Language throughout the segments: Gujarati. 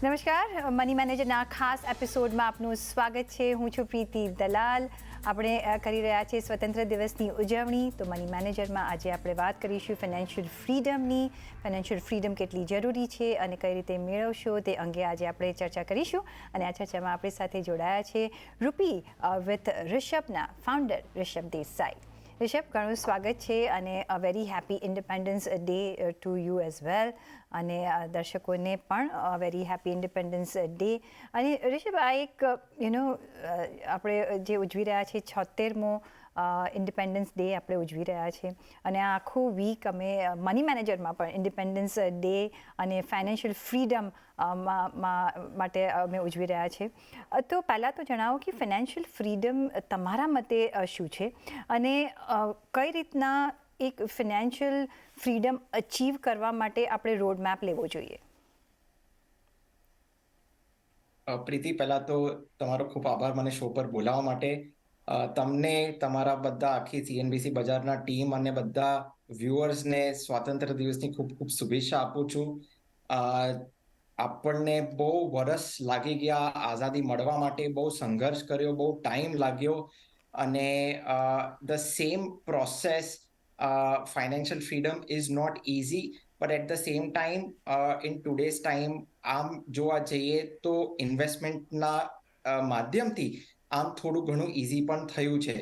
નમસ્કાર, મની મેનેજરના ખાસ એપિસોડમાં આપનું સ્વાગત છે. હું છું પ્રીતિ દલાલ. આપણે કરી રહ્યા છીએ સ્વતંત્ર દિવસની ઉજવણી. તો મની મેનેજરમાં આજે આપણે વાત કરીશું ફાઇનાન્શિયલ ફ્રીડમની. ફાઇનાન્શિયલ ફ્રીડમ કેટલી જરૂરી છે અને કઈ રીતે મેળવશો તે અંગે આજે આપણે ચર્ચા કરીશું. અને આ ચર્ચામાં આપણી સાથે જોડાયા છે રૂપી વિથ રિષભના ફાઉન્ડર રિષભ દેસાઈ. રિષભ, ઘણું સ્વાગત છે અને a very happy independence day to you as well. અને દર્શકોને પણ વેરી હેપી ઇન્ડિપેન્ડન્સ ડે. અને રિષભ, આ એક આપણે જે ઉજવી રહ્યા છીએ 76મો ઇન્ડિપેન્ડન્સ ડે આપણે ઉજવી રહ્યા છીએ. અને આ આખું વીક અમે મની મેનેજરમાં પણ ઇન્ડિપેન્ડન્સ ડે અને ફાઇનાન્શિયલ ફ્રીડમ માટે અમે ઉજવી રહ્યા છીએ. તો પહેલાં તો જણાવો કે ફાઇનાન્શિયલ ફ્રીડમ તમારા મતે શું છે અને કઈ રીતના એક ફાઇનાન્શિયલ ફ્રીડમ અચીવ કરવા માટે આપણે રોડ મેપ લેવો જોઈએ? પ્રીતિ, પહેલા તો તમારો ખૂબ આભાર મને શો પર બોલાવવા માટે. તમને, તમારા બધા આખી સીએનબીસી બજારના ટીમ અને બધા વ્યુઅર્સને સ્વાતંત્ર્ય દિવસની ખૂબ ખૂબ શુભેચ્છા આપું છું. આપણને બહુ વર્ષ લાગી ગયા આઝાદી મળવા માટે, બહુ સંઘર્ષ કર્યો, બહુ ટાઈમ લાગ્યો અને the same process financial freedom is not easy, but at the same time in today's time આમ જોવા જઈએ તો ઇન્વેસ્ટમેન્ટના માધ્યમથી આમ થોડું ઘણું ઇઝી પણ થયું છે.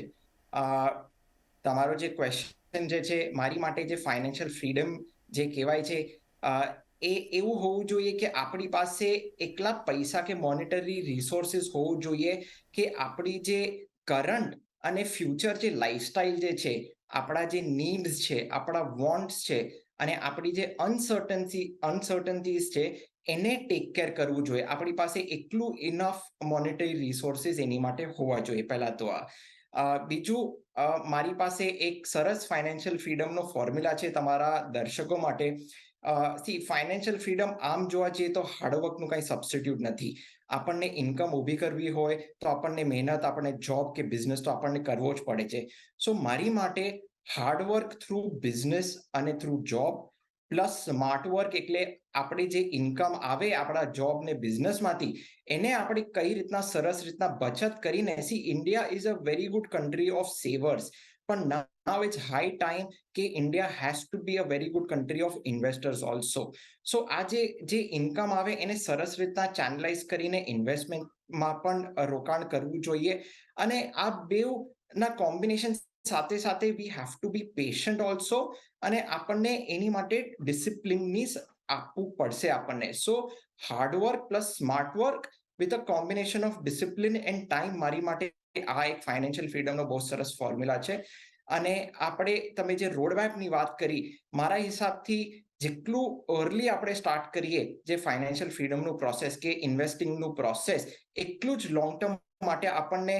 તમારો જે ક્વેશ્ચન જે છે, મારી માટે જે ફાઇનાન્શિયલ ફ્રીડમ જે કહેવાય છે એ એવું હોવું જોઈએ કે આપણી પાસે એકલા પૈસા કે મોનેટરી રિસોર્સિસ હોવું જોઈએ કે આપણી જે કરંટ અને ફ્યુચર જે લાઈફસ્ટાઈલ જે છે, આપણા જે નીડ્સ છે, આપણા વોન્ટ્સ છે અને આપણી જે અનસર્ટનટીઝ છે એને ટેક કેર કરવું જોઈએ. આપણી પાસે એટલું ઇનફ મોનેટરી રિસોર્સિસ એની માટે હોવા જોઈએ. પહેલા તો બીજું, મારી પાસે એક સરસ ફાઇનાન્શિયલ ફ્રીડમનો ફોર્મ્યુલા છે તમારા દર્શકો માટે. ફાઇનાન્શિયલ ફ્રીડમ આમ જોવા જઈએ તો હાર્ડવર્કનું કંઈ સબસ્ટિટ્યુટ નથી. આપણને ઇન્કમ ઊભી કરવી હોય તો આપણને મહેનત, આપણને જોબ કે બિઝનેસ તો આપણને કરવો જ પડે છે. સો મારી માટે હાર્ડવર્ક થ્રુ બિઝનેસ અને through job plus smart work, એટલે આપણે જે ઇન્કમ આવે આપણા જોબ ને બિઝનેસમાંથી એને આપણે કઈ રીતના સરસ રીતના બચત કરીને, India is a very good country of savers, પણ નાઉ ઇટ્સ હાઈ ટાઈમ કે India has to be a very good country of investors also. So આ જે ઇન્કમ આવે એને સરસ રીતના ચેનલાઇઝ કરીને ઇન્વેસ્ટમેન્ટમાં પણ રોકાણ કરવું જોઈએ. અને આ બેઉના કોમ્બિનેશન સાથે સાથે we have to be patient also, અને આપણને એની માટે ડિસિપ્લિનની આપવું પડશે આપણને. So hard work plus smart work with a combination of discipline and time મારી માટે આ એક ફાઇનાન્શિયલ ફ્રીડમનો બહુ સરસ ફોર્મ્યુલા છે. અને તમે જે રોડમેપની વાત કરી, મારા હિસાબથી જેટલું અર્લી આપણે સ્ટાર્ટ કરીએ જે ફાઇનાન્શિયલ ફ્રીડમનું પ્રોસેસ કે ઇન્વેસ્ટિંગનું પ્રોસેસ, એટલું જ લોંગ ટર્મ માટે આપણને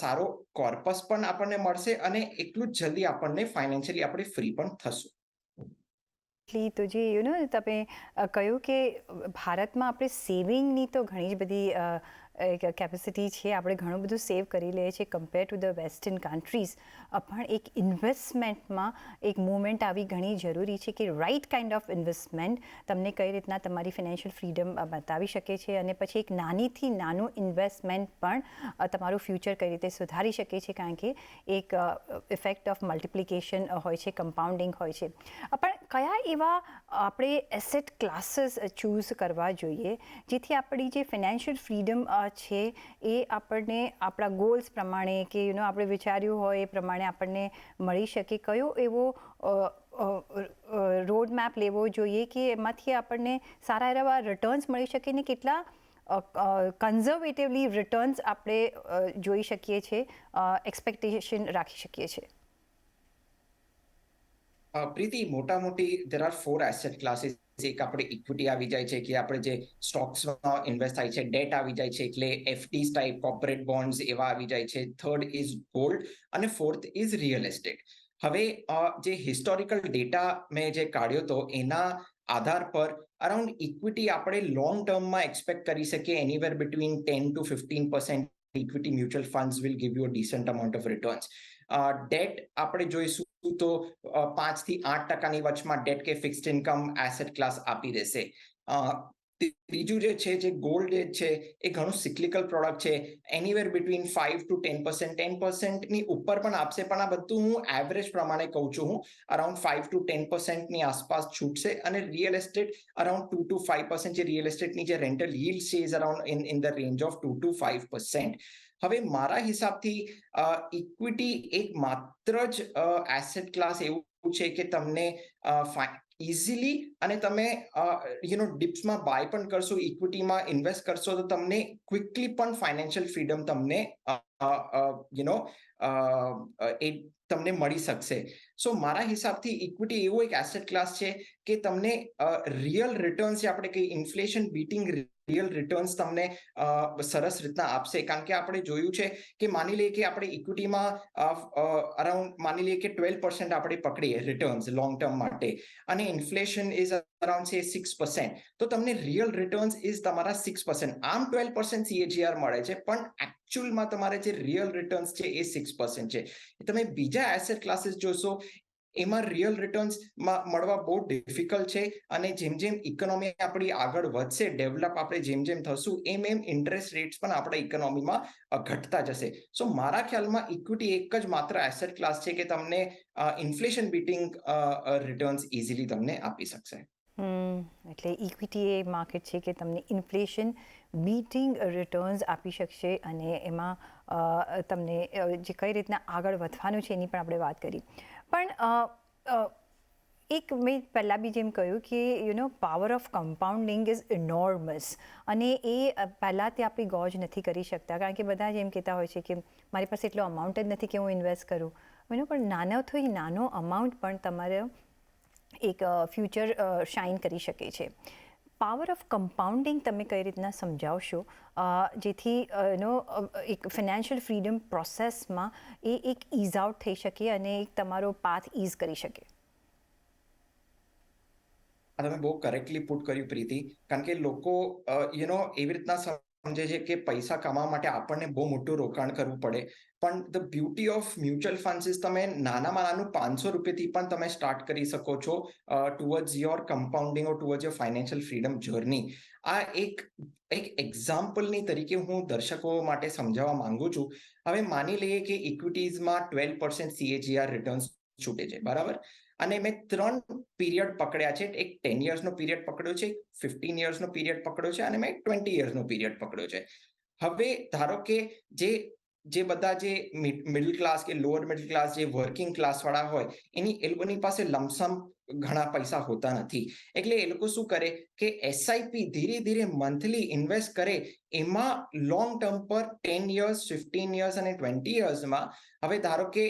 સારો કોર્પસ પણ આપણને મળશે અને એટલું જ જલ્દી આપણને ફાઇનાન્શિયલી આપણે ફ્રી પણ થશું. તો જે તમે કહ્યું કે ભારતમાં આપણે સેવિંગની તો ઘણી જ બધી કેપેસિટી છે, આપણે ઘણું બધું સેવ કરી લઈએ છીએ compare to the western countries. પણ એક ઇન્વેસ્ટમેન્ટમાં એક મુવમેન્ટ આવી ઘણી જરૂરી છે કે રાઇટ કાઇન્ડ ઓફ ઇન્વેસ્ટમેન્ટ તમને કઈ રીતના તમારી ફાઇનાન્શિયલ ફ્રીડમ બતાવી શકે છે. અને પછી એક નાનીથી નાનું ઇન્વેસ્ટમેન્ટ પણ તમારું ફ્યુચર કઈ રીતે સુધારી શકે છે, કારણ કે એક ઇફેક્ટ ઓફ મલ્ટિપ્લિકેશન હોય છે, કમ્પાઉન્ડિંગ હોય છે. પણ કયા એવા આપણે એસેટ ક્લાસીસ ચૂઝ કરવા જોઈએ જેથી આપણી જે ફાઇનાન્શિયલ ફ્રીડમ છે એ આપણને આપણા ગોલ્સ પ્રમાણે કે આપણે વિચાર્યું હોય એ પ્રમાણે આપણને મળી શકે? કયો એવો રોડ મેપ લેવો જોઈએ કે એમાંથી આપણને સારા એવા રિટર્ન્સ મળી શકે ને કેટલા કન્ઝર્વેટિવલી રિટર્ન્સ આપણે જોઈ શકીએ છીએ, એક્સપેક્ટેશન રાખી શકીએ છીએ? પ્રીતિ, મોટી there are 4 એસેટ ક્લાસીસ. એક આપણે ઇક્વિટી આવી જાય છે કે આપણે જે સ્ટોક્સમાં ઇન્વેસ્ટ થાય છે, ડેટ આવી જાય છે એટલે એફડીઝ ટાઈપ કોર્પોરેટ બોન્ડ્સ એવા આવી જાય છે, થર્ડ ઇઝ ગોલ્ડ અને ફોર્થ ઇઝ રિયલ એસ્ટેટ. હવે જે હિસ્ટોરિકલ ડેટા મેં જે કાઢ્યો હતો એના આધાર પર અરાઉન્ડ ઇક્વિટી આપણે લોંગ ટર્મમાં એક્સપેક્ટ કરી શકીએ anywhere between 10 to 15% equity mutual funds will give you a decent amount of returns. Date આપણે જોઈશું તો 5 થી 8% વચમાં ડેટ કે ફિક્સ્ડ ઇન્કમ એસેટ ક્લાસ આપી દેશે. ત્રીજું જે છે, જે ગોલ્ડ જે છે, એ ઘણું સિક્લિકલ પ્રોડક્ટ છે. એનીવેર બિટવીન 5 to 10%, 10%ની ઉપર પણ આપશે, પણ આ બધું હું એવરેજ પ્રમાણે કહું છું. હું અરાઉન્ડ 5 to 10%ની આસપાસ છૂટશે, અને રિયલ એસ્ટેટ અરાઉન્ડ 2 to 5%, જે રિયલ એસ્ટેટની જે રેન્ટલ yield છે is around in the range of 2 to 5%. હવે મારા હિસાબથી ઇક્વિટી એક માત્ર જ એસેટ ક્લાસ એવું છે કે તમને ઇઝીલી, અને તમે ડિપ્સમાં બાય પણ કરશો, ઇક્વિટીમાં ઇન્વેસ્ટ કરશો, તો તમને ક્વિકલી પણ ફાઇનાન્શિયલ ફ્રીડમ તમને એ તમને મળી શકશે. સો મારા હિસાબથી ઇક્વિટી એવો એક એસેટ ક્લાસ છે કે તમને રિયલ રિટર્ન્સ, જે આપણે કહીએ ઇન્ફ્લેશન બીટિંગ રિયલ રિટર્ન્સ, તમને સરસ રીતના આપશે. કારણ કે આપણે જોયું છે કે માની લઈએ કે આપણે ઇક્વિટીમાં અરાઉન્ડ માની લઈએ કે 12% આપણે પકડીએ રિટર્ન્સ લોંગ ટર્મ માટે, અને ઇન્ફ્લેશન ઇઝ અરાઉન્ડ સે 6%, તો તમને રિયલ રિટર્ન્સ ઇઝ તમારા 6%. આમ 12% CAGR મળે છે, પણ એકચ્યુઅલમાં તમારે જે રિયલ રિટર્ન્સ છે એ 6% છે. તમે બીજા એસેટ ક્લાસીસ જોશો, એમાં રિયલ રિટર્ન્સ મળવા બહુ ડિફિકલ્ટ છે, અને જેમ જેમ ઇકોનોમી આપણી આગળ વધશે, ડેવલપ આપણે જેમ જેમ થશું, એમ એમ ઇન્ટરેસ્ટ રેટ્સ પણ આપણા ઇકોનોમીમાં ઘટતા જશે. સો મારા ખ્યાલમાં ઇક્વિટી એક જ માત્ર એસેટ ક્લાસ છે કે તમને ઇન્ફ્લેશન બીટિંગ રિટર્ન્સ ઇઝીલી તમને આપી શકશે. એટલે ઇક્વિટી એ માર્કેટ છે કે તમને ઇન્ફ્લેશન બીટિંગ રિટર્ન્સ આપી શકશે, અને એમાં તમને જે કઈ રીતના આગળ વધવાનું છે એની પણ આપણે વાત કરી. પણ એક મેં પહેલાં બી જેમ કહ્યું કે પાવર ઓફ કમ્પાઉન્ડિંગ ઇઝ ઇનોર્મસ, અને એ પહેલાં તે આપણે ગોજ નથી કરી શકતા, કારણ કે બધા જ એમ કહેતા હોય છે કે મારી પાસે એટલો અમાઉન્ટ જ નથી કે હું ઇન્વેસ્ટ કરું. પણ નાનોથી નાનો અમાઉન્ટ પણ તમારે એક ફ્યુચર શાઇન કરી શકે છે. પાવર ઓફ કમ્પાઉન્ડિંગ તમે કઈ રીતના સમજાવશો, જેથી એક ફિનાન્શિયલ ફ્રીડમ પ્રોસેસમાં એ એક ઇઝ આઉટ થઈ શકે અને એક તમારો પાથ ઇઝ કરી શકે? તમે બહુ કરેક્ટલી પુટ કર્યું પ્રીતિ, કારણ કે લોકો એવી રીતના સમજે છે કે પૈસા કમાવા માટે આપણને બહુ મોટું રોકાણ કરવું પડે, પણ the beauty of mutual funds is તમે નાનામાં નાનું 500 રૂપિયાથી પણ તમે સ્ટાર્ટ કરી શકો છો towards your compounding or towards your financial freedom journey. આ એક એક્ઝામ્પલની તરીકે હું દર્શકો માટે સમજાવવા માંગુ છું. હવે માની લઈએ કે ઇક્વિટીઝમાં 12% CAGR રિટર્ન્સ છૂટે છે, બરાબર? અને મેં 3 પીરિયડ પકડ્યા છે. એક 10 યર્સનો પીરિયડ પકડ્યો છે, 15 યર્સનો પીરિયડ પકડ્યો છે, અને મેં 20 યર્સનો પીરિયડ પકડ્યો છે. હવે ધારો કે જે બધા જે મિડલ ક્લાસ કે લોઅર મિડલ ક્લાસ, જે વર્કિંગ ક્લાસ વાળા હોય, એ લોકોની પાસે લમસમ ઘણા પૈસા હોતા નથી. એટલે એ લોકો શું કરે કે એસઆઈપી ધીરે ધીરે મંથલી ઇન્વેસ્ટ કરે. એમાં લોંગ ટર્મ પર 10 યર્સ, 15 યર્સ અને 20 યર્સમાં, હવે ધારો કે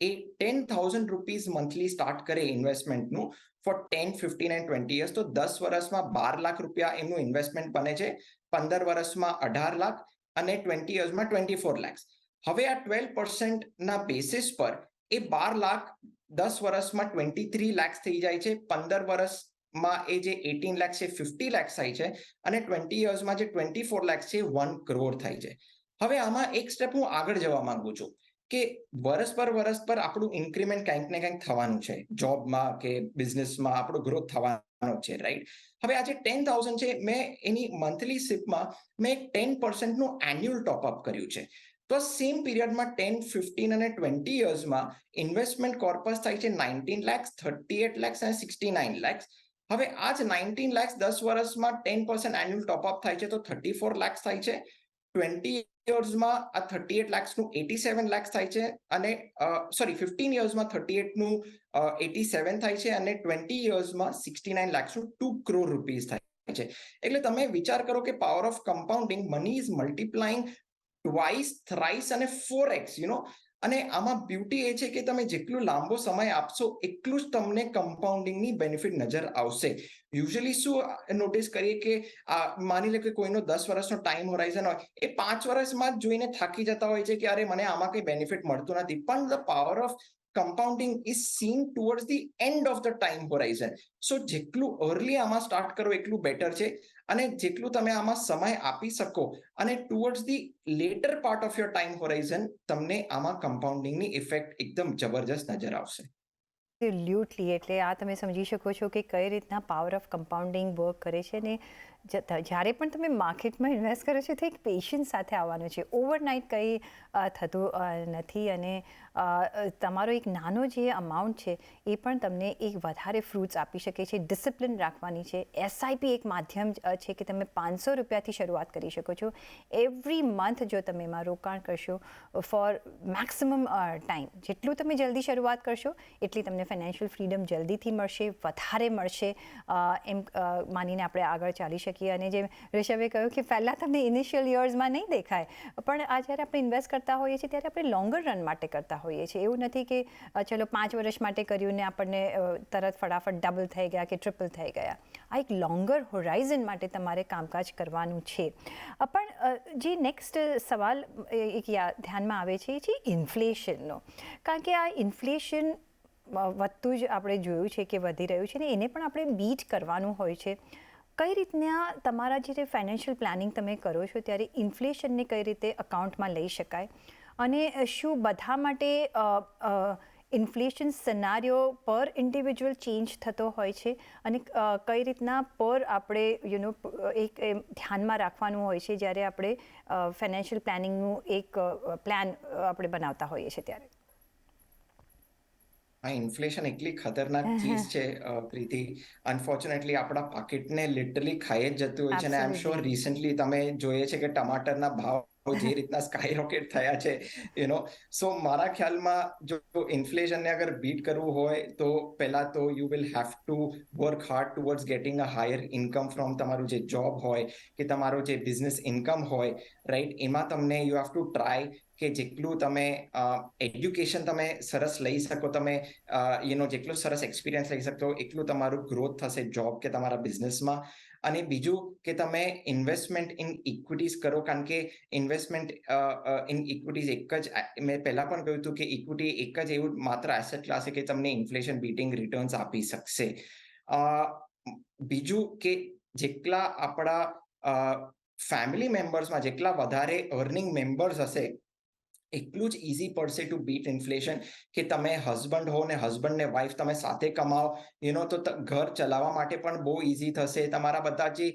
એ 10,000 રૂપીઝ મંથલી સ્ટાર્ટ કરે ઇન્વેસ્ટમેન્ટનું ફોર 10, 15 એન્ડ 20 યર્સ, તો 10 વર્ષમાં 12 લાખ રૂપિયા એમનું ઇન્વેસ્ટમેન્ટ બને છે, 15 વર્ષમાં 18 લાખ, અને 20 યર્સમાં 24 લાખ. હવે આ 12%ના બેસિસ પર એ 12 લાખ 10 વર્ષમાં 23 લાખ થઈ જાય છે, 15 વર્ષમાં એ જે 18 લાખ છે 50 લાખ થાય છે, અને 20 યર્સમાં જે 24 લાખ છે 1 કરોડ થાય છે. હવે આમાં એક સ્ટેપ હું આગળ જવા માંગુ છું કે વર્ષ પર આપણું ઇન્ક્રીમેન્ટ કંઈક ને કંઈક થવાનું છે, જોબમાં કે બિઝનેસમાં આપણો ગ્રોથ થવાનો છે, રાઈટ? હવે આ જે 10,000 છે, મેં એની મંથલી સિપમાં મેં 10%નું એન્યુઅલ ટોપઅપ કર્યું છે. તો સેમ પીરિયડમાં 10, 15 અને 20 યર્સમાં ઇન્વેસ્ટમેન્ટ કોર્પસ થાય છે 19 લાખ, 38 લાખ અને 69 લાખ. હવે આ જ 19 લાખ 10 વર્ષમાં 10% એન્યુઅલ ટોપઅપ થાય છે, તો 34 લાખ થાય છે. 20 યર્સમાં આ 38 લાખનું 87 લાખ થાય છે, અને 15 યર્સમાં 38નું 87 થાય છે, અને 20 યર્સમાં 69 લાખનું 2 કરોડ રૂપીઝ થાય છે. એટલે તમે વિચાર કરો કે power of compounding, money is multiplying twice, thrice અને 4x, અને આમાં બ્યુટી એ છે કે તમે જેટલું લાંબો સમય આપશો એટલું જ તમને કમ્પાઉન્ડિંગની બેનિફિટ નજર આવશે. યુઝ્યુઅલી શું નોટિસ કરીએ કે માની લો કે કોઈનો 10 વર્ષનો ટાઈમ હોરાઇઝન હોય, એ 5 વર્ષમાં જ જોઈને થાકી જતા હોય છે કે અરે મને આમાં કંઈ બેનિફિટ મળતું નથી. પણ the power of compounding is seen towards the end of the time horizon. So જેટલું અર્લી આમાં સ્ટાર્ટ કરો એટલું બેટર છે, અને જેટલું તમે આમાં સમય આપી શકો અને towards the letter part of your time Horizon, તમને આમાં કમ્પાઉન્ડિંગની ઇફેક્ટ એકદમ જબરજસ્ત નજર આવશે. એબ્સોલ્યુટલી. એટલે આ તમે સમજી શકો છો કે કઈ રીતના પાવર ઓફ કમ્પાઉન્ડિંગ વર્ક કરે છે, અને જ્યારે પણ તમે માર્કેટમાં ઇન્વેસ્ટ કરો છો તો એક પેશન્સ સાથે આવવાનું છે. ઓવરનાઇટ કંઈ થતું નથી અને તમારો એક નાનો જે અમાઉન્ટ છે એ પણ તમને એક વધારે ફ્રૂટ્સ આપી શકે છે. ડિસિપ્લિન રાખવાની છે. એસઆઈપી એક માધ્યમ છે કે તમે 500 રૂપિયાથી શરૂઆત કરી શકો છો. એવરી મંથ જો તમે એમાં રોકાણ કરશો ફોર મેક્સિમમ ટાઈમ, જેટલું તમે જલ્દી શરૂઆત કરશો એટલી તમને ફાઇનાન્શિયલ ફ્રીડમ જલ્દીથી મળશે, વધારે મળશે એમ માનીને આપણે આગળ ચાલી શકીએ. અને જેમ ઋષભે કહ્યું કે પહેલાં તમને ઇનિશિયલ યર્સમાં નહીં દેખાય, પણ આ જ્યારે આપણે ઇન્વેસ્ટ કરતા હોઈએ છીએ ત્યારે આપણે લોંગર રન માટે કરતા હોઈએ છીએ. એવું નથી કે ચલો 5 વર્ષ માટે કર્યું ને આપણને તરત ફટાફટ ડબલ થઈ ગયા કે ટ્રિપલ થઈ ગયા. આ એક લોંગર હોરાઇઝન માટે તમારે કામકાજ કરવાનું છે. પણ જે નેક્સ્ટ સવાલ એક ધ્યાનમાં આવે છે એ છે ઇન્ફ્લેશનનો. કારણ કે આ ઇન્ફ્લેશન વધતું જ આપણે જોયું છે કે વધી રહ્યું છે ને એને પણ આપણે બીટ કરવાનું હોય છે. કઈ રીતના તમારા જે ફાઇનાન્શિયલ પ્લાનિંગ તમે કરો છો ત્યારે ઇન્ફ્લેશનને કઈ રીતે અકાઉન્ટમાં લઈ શકાય, અને શું બધા માટે ઇન્ફ્લેશન સિનારીઓ પર ઇન્ડિવિજ્યુઅલ ચેન્જ થતો હોય છે, અને કઈ રીતના પર આપણે એક ધ્યાનમાં રાખવાનું હોય છે જ્યારે આપણે ફાઇનાન્શિયલ પ્લાનિંગનું એક પ્લાન આપણે બનાવતા હોઈએ છીએ ત્યારે? ઇન્ફ્લેશન એટલી ખતરનાક ચીજ છે પ્રીતિ, અનફોર્ચ્યુનેટલી આપણા પાકીટને લિટરલી ખાઈ જ જતું હોય છે. અને આઈ એમ શ્યોર રિસન્ટલી તમે જોઈએ છે કે ટમાટરના ભાવ જે રીતના સ્કાય રોકેટ થયા છે, સો મારા ખ્યાલમાં જો ઇન્ફ્લેશનને અગર બીટ કરવું હોય તો પહેલા તો you will have to work hard towards getting a higher income from તમારું જે જોબ હોય કે તમારો જે બિઝનેસ ઇન્કમ હોય, રાઈટ, એમાં તમને યુ હેવ ટુ ટ્રાય કે જેટલું તમે એડ્યુકેશન તમે સરસ લઈ શકો, તમે જેટલું સરસ એક્સપિરિયન્સ લઈ શકો એટલું તમારું ગ્રોથ થશે જોબ કે તમારા બિઝનેસમાં. અને બીજું કે તમે ઇન્વેસ્ટમેન્ટ ઇન ઇક્વિટીઝ કરો, કારણ કે ઇન્વેસ્ટમેન્ટ ઇન ઇક્વિટીઝ એક જ, મેં પહેલા પણ કહ્યું હતું કે ઇક્વિટી એક જ એવું માત્ર એસેટ ક્લાસ છે કે તમને ઇન્ફ્લેશન બીટિંગ રિટર્ન્સ આપી શકશે. બીજું કે જેટલા આપણા ફેમિલી મેમ્બર્સમાં જેટલા વધારે અર્નિંગ મેમ્બર્સ હશે એટલું જ ઇઝી પડશે ટુ બીટ ઇન્ફ્લેશન. કે તમે હસબન્ડ હો ને હસબન્ડ ને વાઈફ તમે સાથે કમાઓ, તો ઘર ચલાવવા માટે પણ બહુ ઇઝી થશે. તમારા બધા જે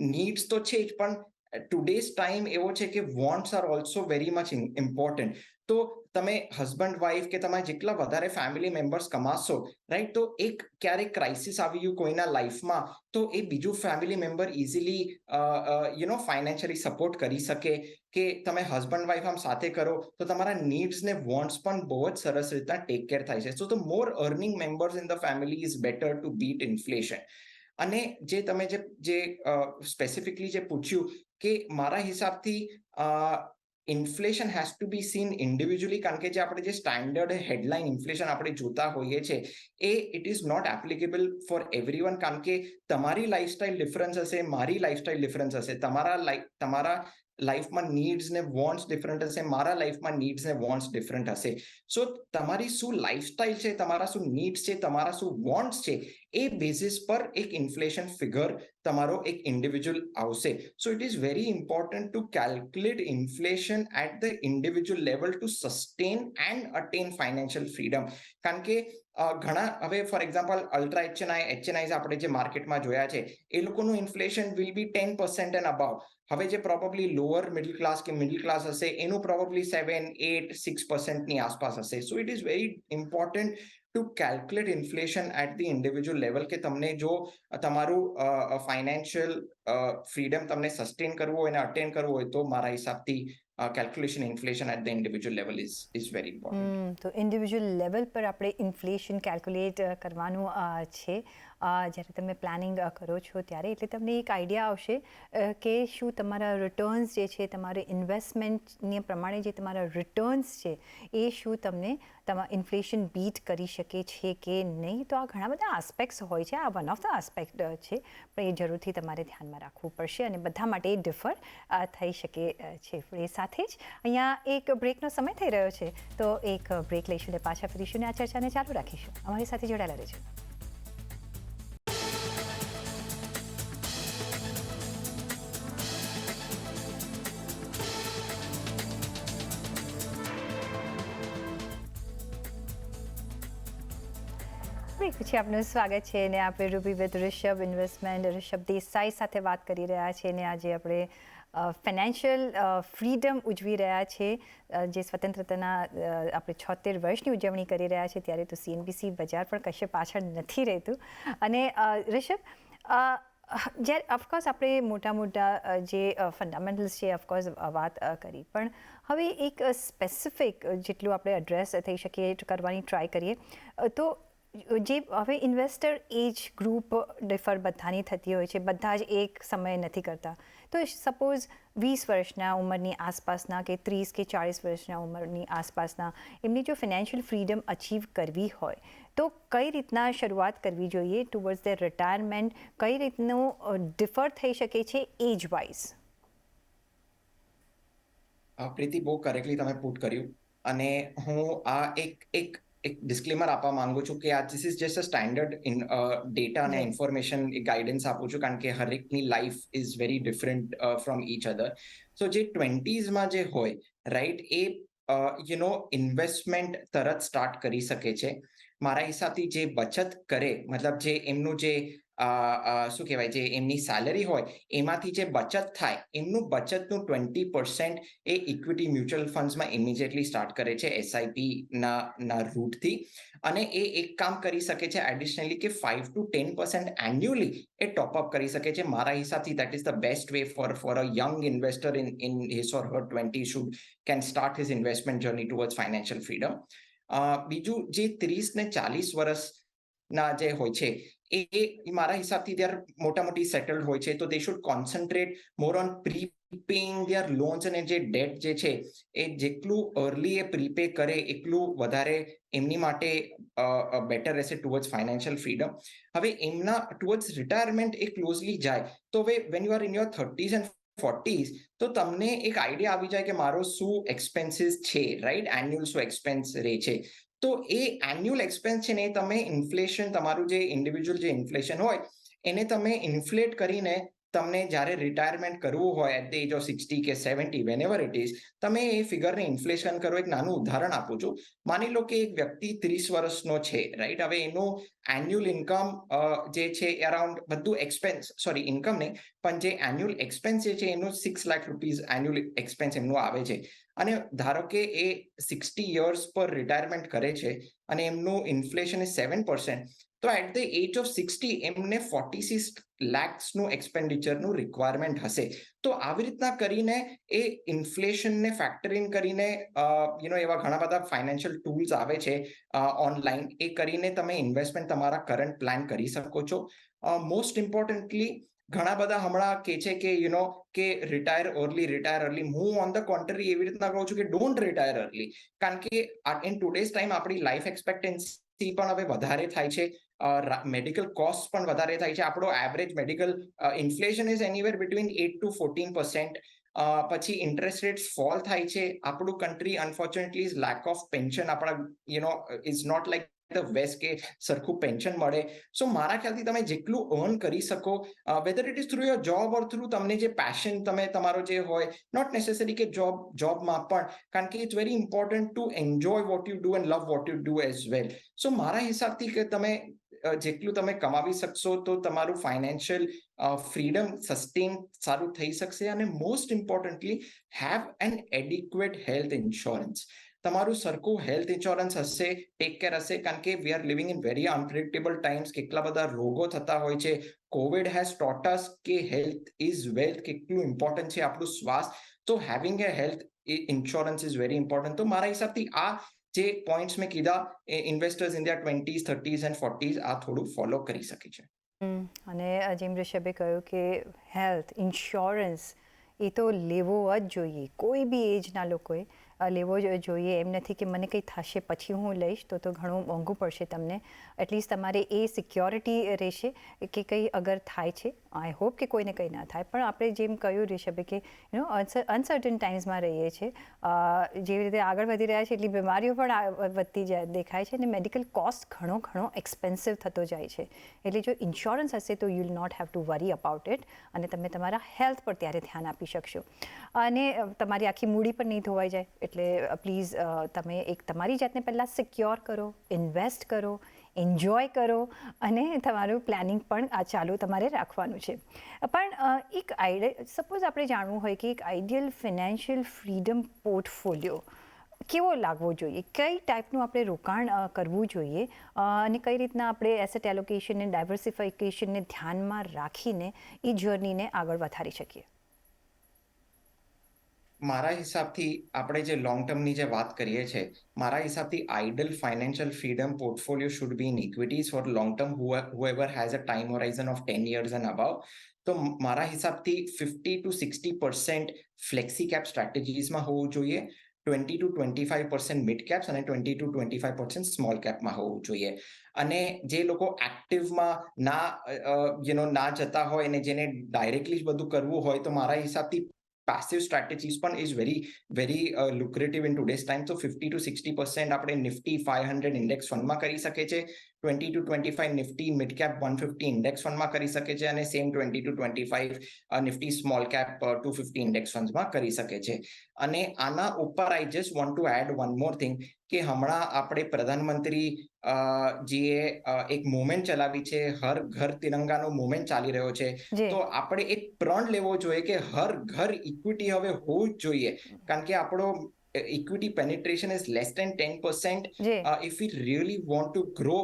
નીડ્સ તો છે જ, પણ ટુડેઝ ટાઈમ એવો છે કે wants are also very much important. તો તમે હસબન્ડ વાઈફ કે તમે જેટલા વધારે ફેમિલી મેમ્બર્સ કમાશો, રાઈટ, તો એક ક્યારેક ક્રાઇસિસ આવી ગયું કોઈના લાઈફમાં તો એ બીજું family member easily financially support કરી શકે. કે તમે હસબન્ડ વાઈફ આમ સાથે કરો તો તમારા નીડ્સ ને વોન્ટ્સ પણ બહુ જ સરસ રીતના ટેક કેર થાય છે. So the more earning members in the family is better to beat inflation. અને જે તમે જે સ્પેસિફિકલી જે પૂછ્યું કે મારા હિસાબથી inflation has to be seen individually, કારણ કે જે આપણે જે સ્ટાન્ડર્ડ હેડલાઇન ઇન્ફ્લેશન આપણે જોતા હોઈએ છીએ એ it is not applicable for everyone. કારણ કે તમારી લાઈફસ્ટાઈલ ડિફરન્સ હશે, મારી લાઈફસ્ટાઈલ ડિફરન્સ હશે, તમારા લાઈફમાં નીડ્સ ને વોન્ટ્સ ડિફરન્ટ હશે, મારા લાઈફમાં નીડ્સ ને વોન્ટ્સ ડિફરન્ટ હશે. સો તમારી શું લાઈફસ્ટાઈલ છે, તમારા શું નીડ્સ છે, તમારા શું વોન્ટ્સ છે, એ બેસિસ પર એક ઇન્ફ્લેશન ફિગર તમારો એક ઇન્ડિવિજ્યુઅલ આવશે. So it is very important to calculate inflation at the individual level to sustain and attain financial freedom. કારણ કે ઘણા હવે ફોર એક્ઝામ્પલ અલ્ટ્રા એચએનઆઈઝ આપણે જે માર્કેટમાં જોયા છે એ લોકોનું inflation will be 10% and above. હવે જે પ્રોબેબલી લોઅર મિડલ ક્લાસ કે મિડલ ક્લાસ હશે એનું પ્રોબેબલી 7-8-6% આસપાસ હશે. So it is very important to calculate inflation at the individual level, કે તમને જો તમારું ફાઇનાન્શિયલ ફ્રીડમ તમને સસ્ટેન કરવું હોય અને અટેન કરવું હોય તો મારા હિસાબથી calculation inflation at the individual level is very important. તો ઇન્ડિવિજ્યુઅલ લેવલ પર આપણે ઇન્ફ્લેશન કેલ્ક્યુલેટ કરવાનું છે જ્યારે તમે પ્લાનિંગ કરો છો ત્યારે. એટલે તમને એક આઈડિયા આવશે કે શું તમારા રિટર્ન્સ જે છે, તમારે ઇન્વેસ્ટમેન્ટને પ્રમાણે જે તમારા રિટર્ન્સ છે એ શું તમને ઇન્ફ્લેશન બીટ કરી શકે છે કે નહીં. તો આ ઘણા બધા આસ્પેક્ટ્સ હોય છે, આ વન ઓફ ધ આસ્પેક્ટ છે, પણ એ જરૂરથી તમારે ધ્યાનમાં રાખવું પડશે અને બધા માટે ડિફર થઈ શકે છે. એ સાથે જ અહીંયા એક બ્રેકનો સમય થઈ રહ્યો છે, તો એક બ્રેક લઈશું અને પાછા ફરીશું અને આ ચર્ચાને ચાલુ રાખીશું. અમારી સાથે જોડાયેલા રહેજો. પછી આપનું સ્વાગત છે અને આપણે Ruby with Rishabh investment Rishabh Desai સાથે વાત કરી રહ્યા છીએ અને આજે આપણે ફાઇનાન્શિયલ ફ્રીડમ ઉજવી રહ્યા છે જે સ્વતંત્રતાના આપણે 76 વર્ષની ઉજવણી કરી રહ્યા છે ત્યારે તો CNBC બજાર પણ કશે પાછળ નથી રહેતું અને ઋષભ જ્યારે ઓફકોર્સ આપણે મોટા જે ફંડામેન્ટલ્સ છે ઓફકોર્સ વાત કરી પણ હવે એક સ્પેસિફિક જેટલું આપણે એડ્રેસ થઈ શકીએ કરવાની ટ્રાય કરીએ તો જે હવે ઇન્વેસ્ટર એજ ગ્રુપ ડિફર બધાની થતી હોય છે, બધા જ એક સમયે નથી કરતા. તો સપોઝ 20 વર્ષના ઉંમરની આસપાસના કે 30 કે 40 વર્ષના ઉંમરની આસપાસના એમની જો ફાઇનાન્શિયલ ફ્રીડમ અચીવ કરવી હોય તો કઈ રીતના શરૂઆત કરવી જોઈએ ટુવર્ડ્સ ધેર રિટાયરમેન્ટ, કઈ રીતનું ડિફર થઈ શકે છે એજ વાઇઝ? પ્રીતિ, બહુ કરેક્ટલી તમે પુટ કર્યું અને હું આ એક ડિસ્ક્લેમર આપવા માંગુ છું કે આ this is just a standard data અને ઇન્ફોર્મેશન ગાઈડન્સ આપું છું કારણ કે હરેકની life is very different from each other. So જે 20sમાં જે હોય રાઈટ એ ઇન્વેસ્ટમેન્ટ તરત સ્ટાર્ટ કરી શકે છે. મારા હિસાબથી જે બચત કરે મતલબ જે એમનું જે શું કહેવાય જે એમની સેલરી હોય એમાંથી જે બચત થાય એમનું બચતનું 20% એ ઇક્વિટી મ્યુચ્યુઅલ ફંડ્સમાં ઇમિડિયેટલી સ્ટાર્ટ કરે છે SIP ના રૂટથી અને એ એક કામ કરી શકે છે એડિશનલી કે 5 to 10% એન્યુઅલી એ ટોપઅપ કરી શકે છે. મારા હિસાબથી that is the best way for a young investor in his or Har 20 should can start his investment journey towards financial freedom. બીજું જે 30 ને 40 વર્ષના જે હોય છે એ મારા હિસાબથી ત્યાર મોટી સેટલડ હોય છે તો they should concentrate more on prepaying their loans અને જે ડેટ જે છે એ જેટલું અર્લી એ પ્રીપે કરે એટલું વધારે એમની માટે બેટર રહેશે ટુવર્ડ્સ ફાઇનાન્શિયલ ફ્રીડમ. હવે એમના ટુવર્ડ્સ રિટાયરમેન્ટ એ ક્લોઝલી જાય તો હવે when you are in your 30s and 40s તો તમને એક આઈડિયા આવી જાય કે મારો શું એક્સપેન્સીસ છે રાઈટ, એન્યુઅલ શું એક્સપેન્સ રહે છે. તો એ એન્યુઅલ એક્સપેન્સ છે ને તમે ઇન્ફ્લેશન તમારું જે ઇન્ડિવિજ્યુઅલ જે ઇન્ફ્લેશન હોય એને તમે ઇન્ફ્લેટ કરીને તમને જ્યારે રિટાયરમેન્ટ કરવું હોય એટ ધ એજ ઓફ 60 કે 70 વેનેવર ઇટ ઇઝ તમે એ ફિગરને ઇન્ફ્લેશન કરો. એક નાનું ઉદાહરણ આપું છું. માની લો કે એક વ્યક્તિ 30 વર્ષનો છે રાઈટ, હવે એનું એન્યુઅલ ઇન્કમ જે છે અરાઉન્ડ બધું એક્સપેન્સ ઇન્કમ નહીં પણ જે એન્યુઅલ એક્સપેન્સ જે છે એનું 6 લાખ રૂપીઝ એન્યુઅલ એક્સપેન્સ એમનું આવે છે અને ધારો કે એ 60 યર્સ પર રિટાયરમેન્ટ કરે છે અને એમનું ઇન્ફ્લેશન ઇઝ 7%, તો એટ ધ એજ ઓફ 60 એમને 46 લાખ્સનું એક્સપેન્ડિચરનું રિક્વાયરમેન્ટ હશે. તો આવી રીતના કરીને એ ઇન્ફ્લેશનને ફેક્ટર ઇન કરીને એવા ઘણા બધા ફાઇનાન્શિયલ ટૂલ્સ આવે છે ઓનલાઈન, એ કરીને તમે ઇન્વેસ્ટમેન્ટ તમારા કરંટ પ્લાન કરી શકો છો. મોસ્ટ ઇમ્પોર્ટન્ટલી ઘણા બધા હમણાં કે છે કે કે રિટાયર અર્લી. હું ઓન ધ કોન્ટ્રી એવી રીતના કહું છું કે ડોન્ટ રિટાયર અર્લી કારણ કે ઇન ટુડેઝ ટાઈમ આપણી લાઈફ એક્સપેક્ટન્સી પણ હવે વધારે થાય છે, મેડિકલ કોસ્ટ પણ વધારે થાય છે. આપણો average medical inflation is anywhere between 8 to 14%. પછી ઇન્ટરેસ્ટ રેટ્સ ફોલ થાય છે. આપણું country unfortunately is lack of pension આપણા is not like the west કે સરખું પેન્શન મળે. સો મારા ખ્યાલથી તમે જેટલું અર્ન કરી શકો weather it is through your job or through તમને જે પેશન તમારો જે હોય, નોટ નેસેસરી કે જોબમાં પણ, કારણ કે it's very important to enjoy what you do and love what you do as well. So મારા હિસાબથી કે તમે જેટલું તમે કમાવી શકશો તો તમારું ફાઇનાન્શિયલ ફ્રીડમ સસ્ટેન સારું થઈ શકશે. અને most importantly have an adequate health insurance. તમારું સરખું હેલ્થ ઇન્સ્યોરન્સ હશે, ટેક કેર હશે, કારણ કે we are living in very unpredictable times. કેટલા બધા રોગો થતા હોય છે. કોવિડ હેઝ ટોટ અસ કે હેલ્થ ઇઝ વેલ્થ, કેટલું ઇમ્પોર્ટન્ટ છે આપણું સ્વાસ્થ્ય. તો having A health insurance is very important. તો મારા હિસાબથી આ જે પોઈન્ટ્સ મેં કીધા investors in their 20s, 30s and 40s આ થોડું ફોલો કરી શકે છે. અને જેમ ઋષભે કહ્યું કે હેલ્થ ઇન્સ્યોરન્સ એ તો લેવો જ જોઈએ, કોઈ બી એજના લોકોએ લેવો જોઈએ. એમ નથી કે મને કંઈ થશે પછી હું લઈશ તો ઘણું મોંઘું પડશે તમને. એટલીસ્ટ તમારે એ સિક્યોરિટી રહેશે કે કંઈ અગર થાય છે, આઈ હોપ કે કોઈને કંઈ ના થાય, પણ આપણે જેમ કહ્યું ઋષભે કે અનસર્ટન ટાઈમ્સમાં રહીએ છીએ. જેવી રીતે આગળ વધી રહ્યા છે એટલી બીમારીઓ પણ વધતી દેખાય છે અને મેડિકલ કોસ્ટ ઘણો એક્સપેન્સિવ થતો જાય છે. એટલે જો ઇન્સ્યોરન્સ હશે તો you will not have to worry about it અને તમે તમારા હેલ્થ પર ત્યારે ધ્યાન આપી શકશો અને તમારી આખી મૂડી પણ નહીં ધોવાઈ જાય. એટલે પ્લીઝ તમે એક તમારી જાતને પહેલાં સિક્યોર કરો, ઇન્વેસ્ટ કરો, એન્જોય કરો અને તમારું પ્લાનિંગ પણ આ ચાલુ તમારે રાખવાનું છે. પણ એક સપોઝ આપણે જાણવું હોય કે એક આઈડિયલ ફિનાન્શિયલ ફ્રીડમ પોર્ટફોલિયો કેવો લાગવો જોઈએ, કઈ ટાઈપનું આપણે રોકાણ કરવું જોઈએ અને કઈ રીતના આપણે એસેટ એલોકેશનને ડાયવર્સિફિકેશનને ધ્યાનમાં રાખીને એ જર્નીને આગળ વધારી શકીએ. મારા હિસાબથી આપણે જે લોંગ ટર્મની જે વાત કરીએ છીએ, મારા હિસાબથી ideal financial freedom portfolio should be in equities for long term whoever has a time horizon of 10 years and above. તો મારા હિસાબથી 50 to 60% ફ્લેક્સી કેપ સ્ટ્રેટેજીસમાં હોવું જોઈએ, 20 to 25% મિડ કેપ્સ અને 20 to 25% સ્મોલ કેપમાં હોવું જોઈએ. અને જે લોકો એક્ટિવમાં ના જતા હોય અને જેને ડાયરેક્ટલી જ બધું કરવું હોય, તો મારા હિસાબથી passive strategies પણ is very lucrative in today's time. So 50 to 60% આપણે નિફ્ટી 500 ઇન્ડેક્સ ફંડમાં કરી શકે છે, 20 to 25 Nifty mid cap 150 index ફંડમાં કરી શકે છે અને same 20 to 25 Nifty small cap 250 index ફંડમાં કરી શકે છે. અને આના ઉપર I just want to add one more thing કે હમણાં આપણે પ્રધાનમંત્રી જીએ એક મુવમેન્ટ ચલાવી છે, હર ઘર તિરંગાનો મુવમેન્ટ ચાલી રહ્યો છે. તો આપણે એક પ્રણ લેવો જોઈએ કે હર ઘર ઇક્વિટી હવે હોવું જ જોઈએ, કારણ કે આપણો equity penetration is less than 10%. If we really want to grow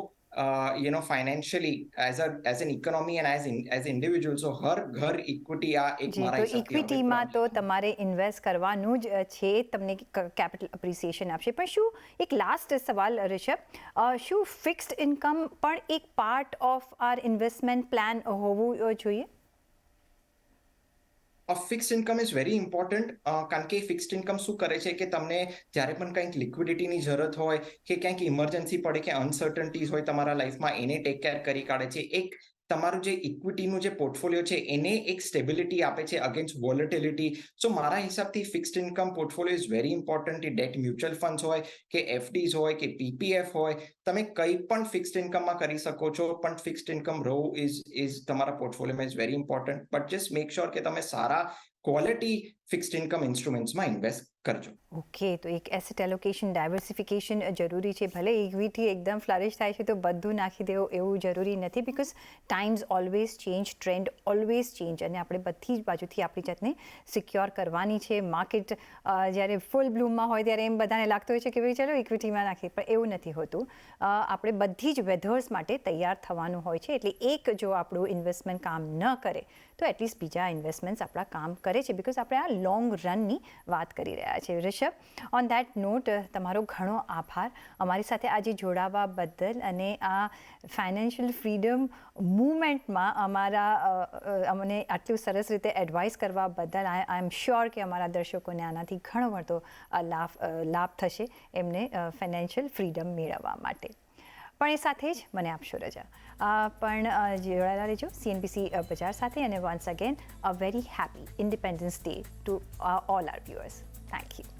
financially as an economy and as individuals, so હર ઘર ઇક્વિટી આ એક મારા હિસાબથી ઇક્વિટીમાં તો તમારે ઇન્વેસ્ટ કરવાનું જ છે, તમને કેપિટલ અપ્રિસિએશન આપશે. પણ શું એક લાસ્ટ સવાલ ઋષભ, શું ફિક્સ્ડ ઇન્કમ પણ એક part of our investment plan હોવું જોઈએ? Fixed income is very important, કારણ કે ફિક્સ્ડ ઇન્કમ શું કરે છે કે તમને જ્યારે પણ કંઈક લિક્વિડિટીની જરૂરત હોય કે ક્યાંક ઇમરજન્સી પડે કે અનસર્ટન્ટીઝ હોય તમારા લાઈફમાં, એને ટેક કેર કરી કાઢે છે. એક તમારું જે ઇક્વિટીનું જે પોર્ટફોલિયો છે એને એક સ્ટેબિલિટી આપે છે અગેન્સ્ટ વોલેટિલિટી. સો મારા હિસાબથી fixed income portfolio is very important. Date mutual funds હોય કે એફડીઝ હોય કે પીપીએફ હોય, તમે કંઈ પણ ફિક્સ્ડ ઇન્કમમાં કરી શકો છો, પણ ફિક્સ્ડ ઇન્કમ રો ઇઝ તમારા પોર્ટફોલિયોમાં is very important. But just make sure કે તમે સારા ક્વોલિટી ફિક્સ્ડ ઇન્કમ ઇન્સ્ટ્રુમેન્ટ્સમાં ઇન્વેસ્ટ કરજો. ઓકે, તો એક એસેટ એલોકેશન ડાયવર્સિફિકેશન જરૂરી છે. ભલે ઇક્વિટી એકદમ ફ્લરિશ થાય છે તો બધું નાખી દેવું એવું જરૂરી નથી, because times always change, trend always change, અને આપણે બધી જ બાજુથી આપણી જાતને સિક્યોર કરવાની છે. માર્કેટ જ્યારે ફૂલ બ્લૂમમાં હોય ત્યારે એમ બધાને લાગતું હોય છે કે ભાઈ ચલો ઇક્વિટીમાં નાખીએ, પણ એવું નથી હોતું. આપણે બધી જ વેધર્સ માટે તૈયાર થવાનું હોય છે. એટલે એક જો આપણું ઇન્વેસ્ટમેન્ટ કામ ન કરે તો એટલીસ્ટ બીજા ઇન્વેસ્ટમેન્ટ્સ આપણા કામ કરે છે, બિકોઝ આપણે આ લોંગ રનની વાત કરી રહ્યા છીએ. ઋષભ, ઓન દેટ નોટ તમારો ઘણો આભાર અમારી સાથે આજે જોડાવા બદલ, અને આ ફાઇનાન્શિયલ ફ્રીડમ મૂવમેન્ટમાં અમને આટલું સરસ રીતે એડવાઇસ કરવા બદલ. આઈ એમ શ્યોર કે અમારા દર્શકોને આનાથી ઘણો બધો લાભ થશે એમને ફાઇનાન્શિયલ ફ્રીડમ મેળવવા માટે. પણ એ સાથે જ મને આપશો રજા. પણ જોડાયેલા રહેજો CNBC બજાર સાથે. અને once again a very happy independence day to all are viewers. Thank you.